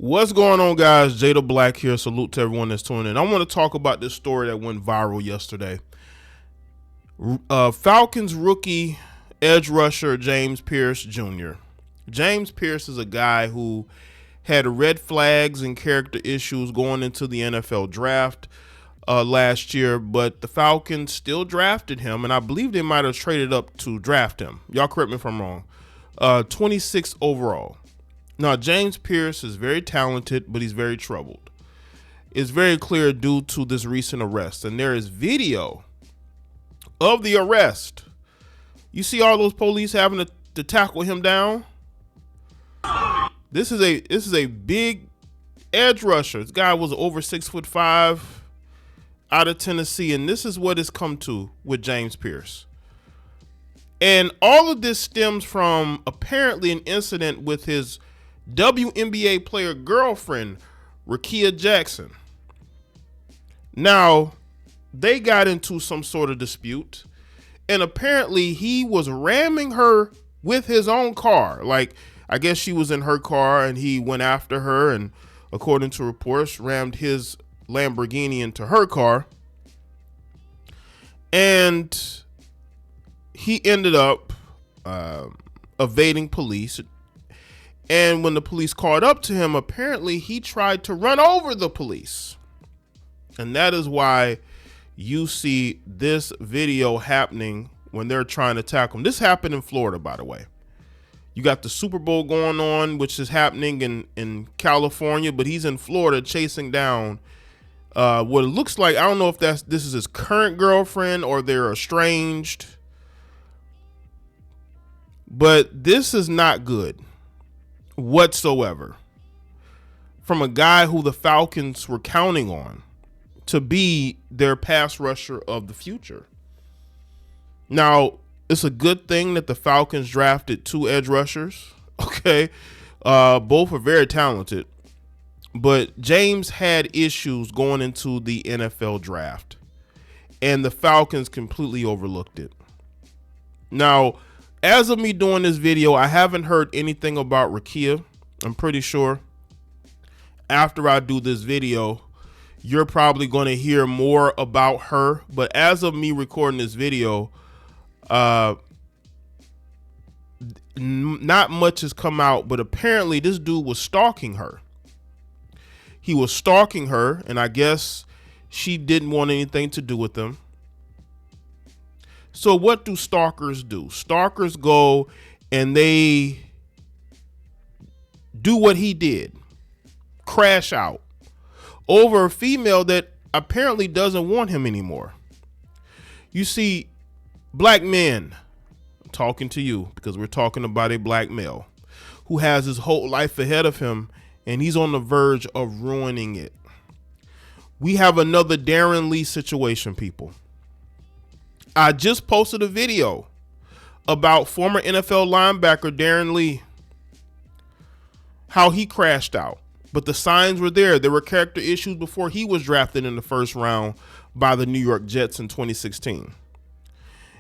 What's going on, guys? Jay the Black here. Salute to everyone that's tuning in. I want to talk about this story that went viral yesterday. Falcons rookie edge rusher James Pearce Jr. James Pearce is a guy who had red flags and character issues going into the NFL draft last year, but the Falcons still drafted him, and I believe they might have traded up to draft him. Y'all correct me if I'm wrong. 26th overall. Now, James Pearce is very talented, but he's very troubled. It's very clear due to this recent arrest, and there is video of the arrest. You see all those police having to tackle him down? This is a big edge rusher. This guy was over 6'5", out of Tennessee, and this is what it's come to with James Pearce. And all of this stems from apparently an incident with his WNBA player girlfriend, Rickea Jackson. Now, they got into some sort of dispute, and apparently he was ramming her with his own car. Like, I guess she was in her car and he went after her, and according to reports, rammed his Lamborghini into her car. And he ended up evading police. And when the police caught up to him, apparently he tried to run over the police. And that is why you see this video happening when they're trying to tackle him. This happened in Florida, by the way. You got the Super Bowl going on, which is happening in California, but he's in Florida chasing down what it looks like. I don't know if this is his current girlfriend or they're estranged. But this is not good whatsoever from a guy who the Falcons were counting on to be their pass rusher of the future. Now, it's a good thing that the Falcons drafted 2 edge rushers. Okay. Both are very talented, but James had issues going into the NFL draft, and the Falcons completely overlooked it. Now, as of me doing this video, I haven't heard anything about Rickea. I'm pretty sure after I do this video, you're probably going to hear more about her. But as of me recording this video, not much has come out. But apparently this dude was stalking her. He was stalking her, and I guess she didn't want anything to do with him. So what do stalkers do? Stalkers go and they do what he did. Crash out over a female that apparently doesn't want him anymore. You see, black men, I'm talking to you because we're talking about a black male who has his whole life ahead of him and he's on the verge of ruining it. We have another Darren Lee situation, people. I just posted a video about former NFL linebacker Darren Lee, how he crashed out, but the signs were there. There were character issues before he was drafted in the first round by the New York Jets in 2016.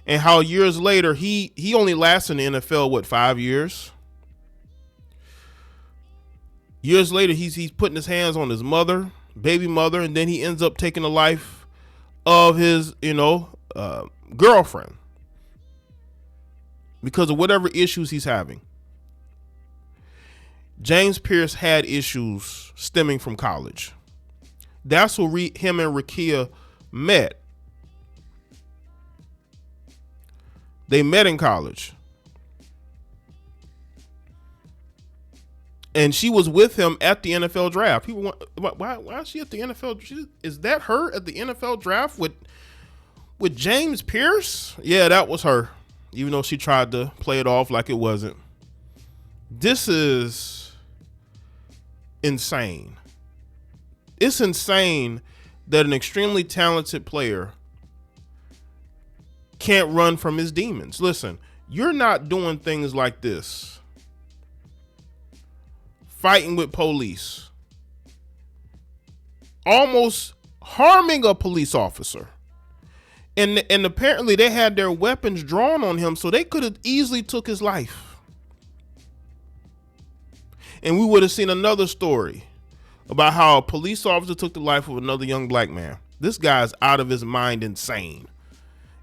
And how years later, he only lasted in the NFL, 5 years? Years later, he's putting his hands on his mother, baby mother, and then he ends up taking the life of his, girlfriend because of whatever issues he's having. James Pearce had issues stemming from college. That's where him and Rickea met. They met in college. And she was with him at the NFL draft. People want, why is she at the NFL? Is that her at the NFL draft with James Pearce? Yeah, that was her, even though she tried to play it off like it wasn't. This is insane. It's insane that an extremely talented player can't run from his demons. Listen, you're not doing things like this, fighting with police, almost harming a police officer. And apparently they had their weapons drawn on him, so they could have easily took his life. And we would have seen another story about how a police officer took the life of another young black man. This guy's out of his mind insane.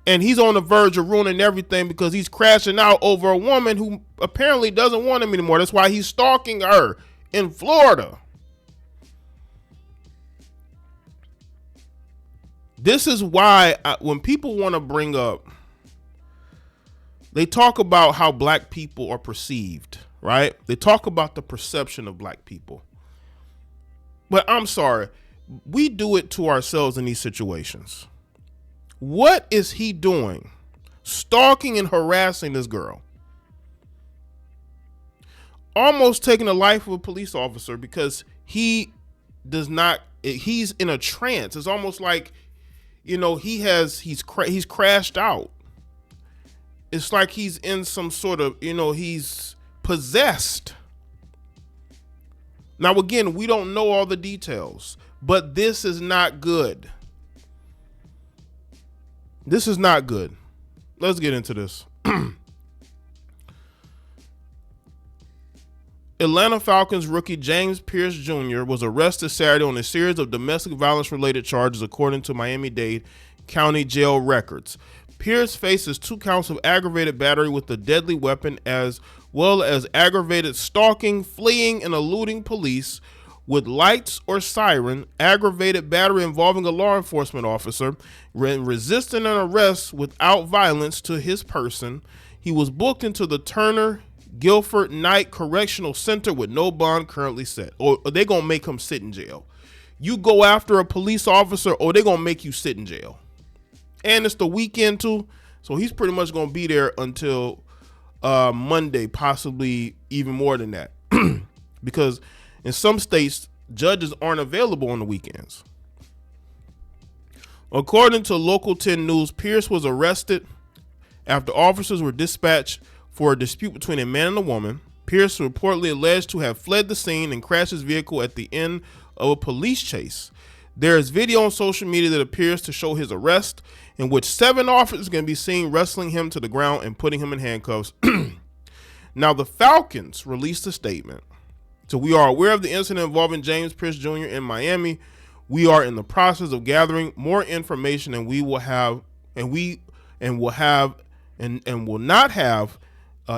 And he's on the verge of ruining everything because he's crashing out over a woman who apparently doesn't want him anymore. That's why he's stalking her in Florida. This is why when people want to bring up, they talk about how black people are perceived, right? They talk about the perception of black people. But I'm sorry, we do it to ourselves in these situations. What is he doing? Stalking and harassing this girl. Almost taking the life of a police officer because he's in a trance. It's almost like, he's crashed out. It's like he's in some sort of, he's possessed. Now, again, we don't know all the details, but this is not good. This is not good. Let's get into this. Atlanta Falcons rookie James Pearce Jr. was arrested Saturday on a series of domestic violence-related charges, according to Miami-Dade County Jail records. Pearce faces 2 counts of aggravated battery with a deadly weapon, as well as aggravated stalking, fleeing, and eluding police with lights or siren, aggravated battery involving a law enforcement officer, resisting an arrest without violence to his person. He was booked into the Turner Guilford Knight Correctional Center with no bond currently set. Or they're going to make him sit in jail. You go after a police officer, or they're going to make you sit in jail. And it's the weekend too, so he's pretty much going to be there until Monday, possibly even more than that. Because in some states, judges aren't available on the weekends. According to Local 10 News, Pearce was arrested after officers were dispatched for a dispute between a man and a woman. Pearce reportedly alleged to have fled the scene and crashed his vehicle at the end of a police chase. There is video on social media that appears to show his arrest, in which 7 officers can be seen wrestling him to the ground and putting him in handcuffs. Now, the Falcons released a statement. So we are aware of the incident involving James Pearce Jr. in Miami. We are in the process of gathering more information, and we will not have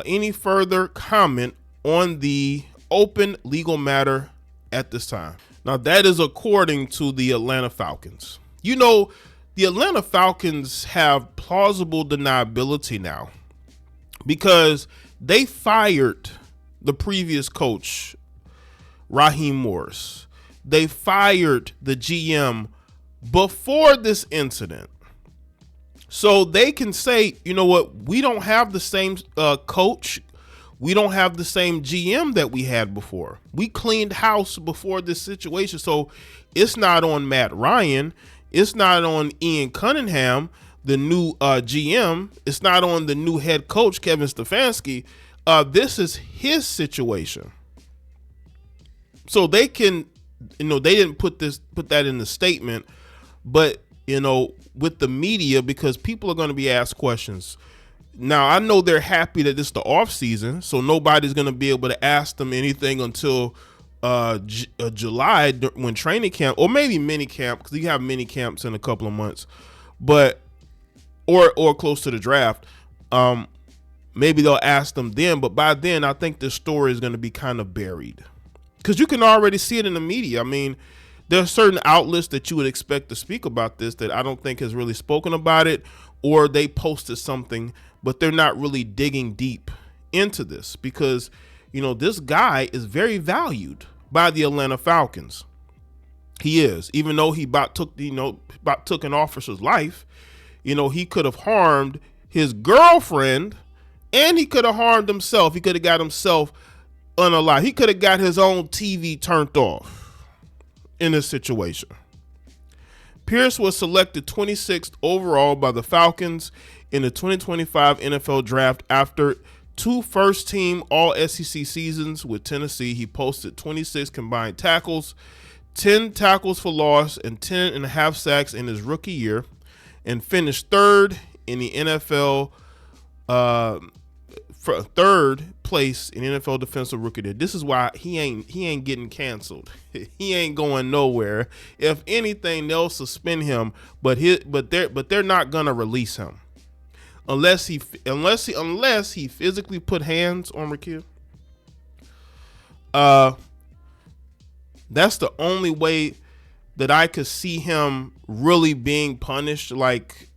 any further comment on the open legal matter at this time. Now, that is according to the Atlanta Falcons. The Atlanta Falcons have plausible deniability now because they fired the previous coach, Raheem Morris. They fired the GM before this incident. So they can say, you know what, we don't have the same coach. We don't have the same GM that we had before. We cleaned house before this situation. So it's not on Matt Ryan. It's not on Ian Cunningham, the new GM. It's not on the new head coach, Kevin Stefanski. This is his situation. So they can, they didn't put that in the statement, but, with the media, because people are going to be asked questions. Now, I know they're happy that it's the off season, so nobody's going to be able to ask them anything until July, when training camp, or maybe mini camp, because you have mini camps in a couple of months, but or close to the draft. Maybe they'll ask them then, but by then I think this story is going to be kind of buried, because you can already see it in the media. I mean, there are certain outlets that you would expect to speak about this that I don't think has really spoken about it, or they posted something, but they're not really digging deep into this, because this guy is very valued by the Atlanta Falcons. He is, even though he about took an officer's life. He could have harmed his girlfriend, and he could have harmed himself. He could have got himself unalive. He could have got his own TV turned off in this situation. Pearce was selected 26th overall by the Falcons in the 2025 NFL Draft after 2 first-team All-SEC seasons with Tennessee. He posted 26 combined tackles, 10 tackles for loss, and 10 and a half sacks in his rookie year, and finished third in the NFL, third place in NFL Defensive Rookie of the Year. This is why he ain't getting canceled. He ain't going nowhere. If anything, they'll suspend him, but they're not gonna release him unless he physically put hands on Rickea. That's the only way that I could see him really being punished, like,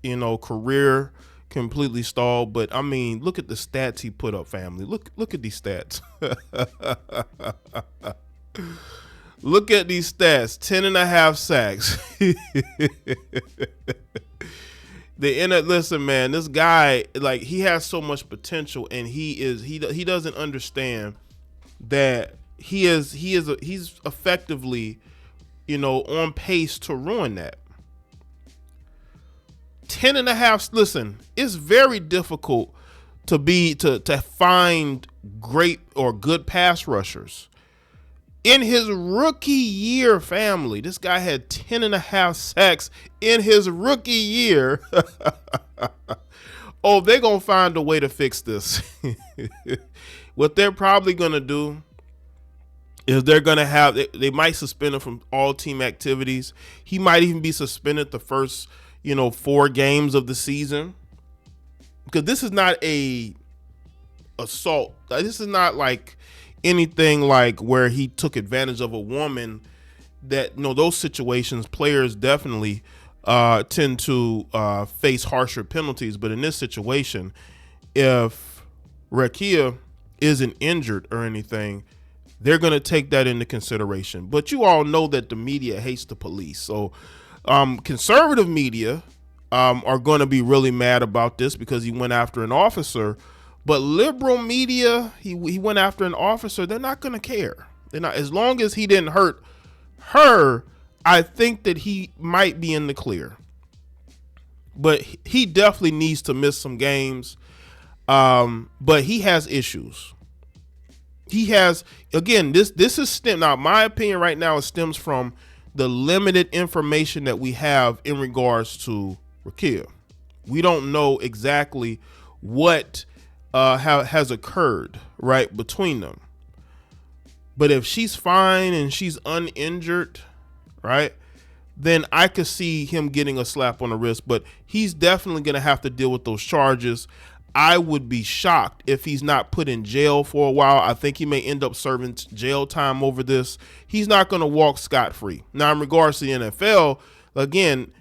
career completely stalled. But I mean, look at the stats he put up, family. Look at these stats. Look at these stats. 10.5 sacks. Listen, man, this guy, like, he has so much potential, and he doesn't understand that he's effectively, on pace to ruin that. 10.5. Listen, it's very difficult to find great or good pass rushers. In his rookie year, family, this guy had 10.5 sacks in his rookie year. Oh, they're going to find a way to fix this. What they're probably going to do is they might suspend him from all team activities. He might even be suspended the first, 4 games of the season. Because this is not a assault. This is not like anything like where he took advantage of a woman. That, those situations, players definitely tend to face harsher penalties. But in this situation, if Rickea isn't injured or anything, they're going to take that into consideration. But you all know that the media hates the police. So conservative media are going to be really mad about this because he went after an officer. But liberal media, he went after an officer. They're not going to care. They're not, as long as he didn't hurt her. I think that he might be in the clear. But he definitely needs to miss some games. But he has issues. He has, again, this is now, my opinion right now, it stems from the limited information that we have in regards to Rickea. We don't know exactly what has occurred right between them. But if she's fine and she's uninjured, right, then I could see him getting a slap on the wrist. But he's definitely going to have to deal with those charges. I would be shocked if he's not put in jail for a while. I think he may end up serving jail time over this. He's not going to walk scot-free. Now, in regards to the NFL, again,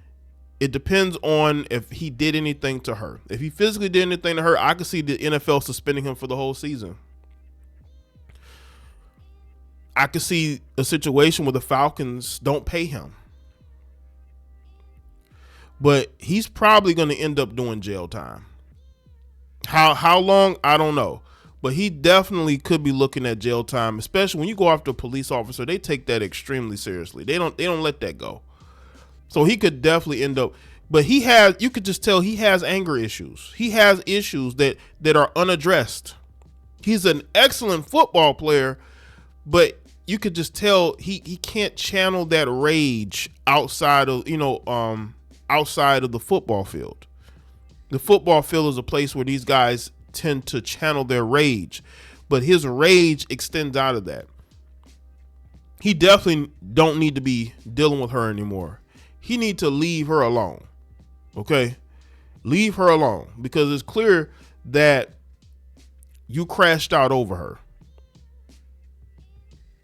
it depends on if he did anything to her. If he physically did anything to her, I could see the NFL suspending him for the whole season. I could see a situation where the Falcons don't pay him. But he's probably going to end up doing jail time. How long, I don't know, but he definitely could be looking at jail time. Especially when you go after a police officer, they take that extremely seriously. They don't let that go. So he could definitely end up, but you could just tell he has anger issues. He has issues that are unaddressed. He's an excellent football player, but you could just tell he can't channel that rage outside of the football field. The football field is a place where these guys tend to channel their rage, but his rage extends out of that. He definitely don't need to be dealing with her anymore. He need to leave her alone. Okay? Leave her alone, because it's clear that you crashed out over her.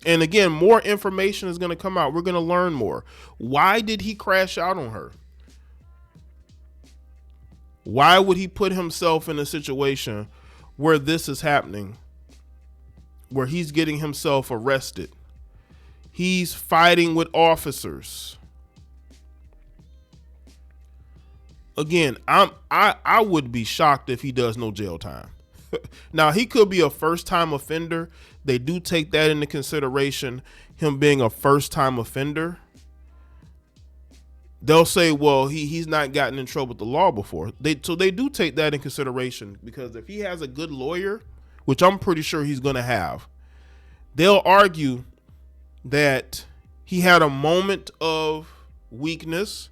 And again, more information is going to come out. We're going to learn more. Why did he crash out on her? Why would he put himself in a situation where this is happening, where he's getting himself arrested? He's fighting with officers. Again, I would be shocked if he does no jail time. Now, he could be a first-time offender. They do take that into consideration, him being a first-time offender. They'll say, well, he's not gotten in trouble with the law before. So they do take that in consideration, because if he has a good lawyer, which I'm pretty sure he's going to have, they'll argue that he had a moment of weakness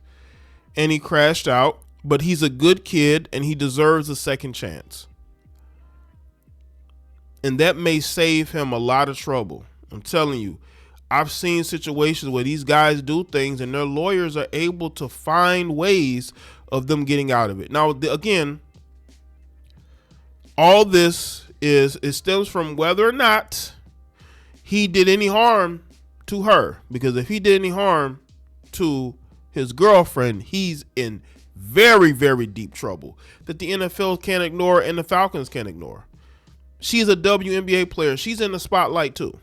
and he crashed out, but he's a good kid and he deserves a second chance. And that may save him a lot of trouble. I'm telling you, I've seen situations where these guys do things and their lawyers are able to find ways of them getting out of it. Now, again, all this it stems from whether or not he did any harm to her. Because if he did any harm to his girlfriend, he's in very, very deep trouble that the NFL can't ignore and the Falcons can't ignore. She's a WNBA player. She's in the spotlight too.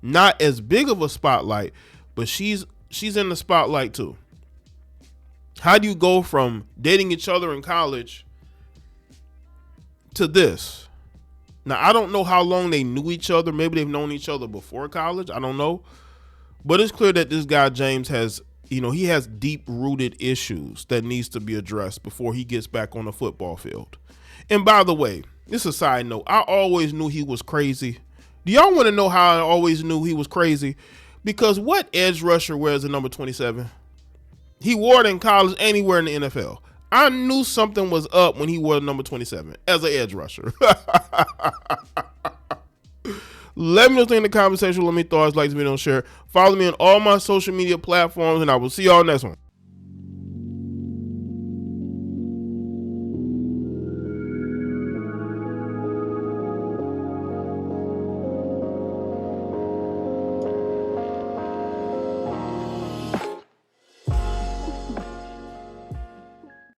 Not as big of a spotlight, but she's in the spotlight too. How do you go from dating each other in college to this? Now, I don't know how long they knew each other. Maybe they've known each other before college. I don't know. But it's clear that this guy, James, has, he has deep-rooted issues that needs to be addressed before he gets back on the football field. And by the way, this is a side note. I always knew he was crazy. Do y'all want to know how I always knew he was crazy? Because what edge rusher wears the number 27? He wore it in college and he wore it in the NFL. I knew something was up when he wore the number 27 as an edge rusher. Let me know in the comment section. Let me thoughts, like this video, and share. Follow me on all my social media platforms, and I will see y'all next one.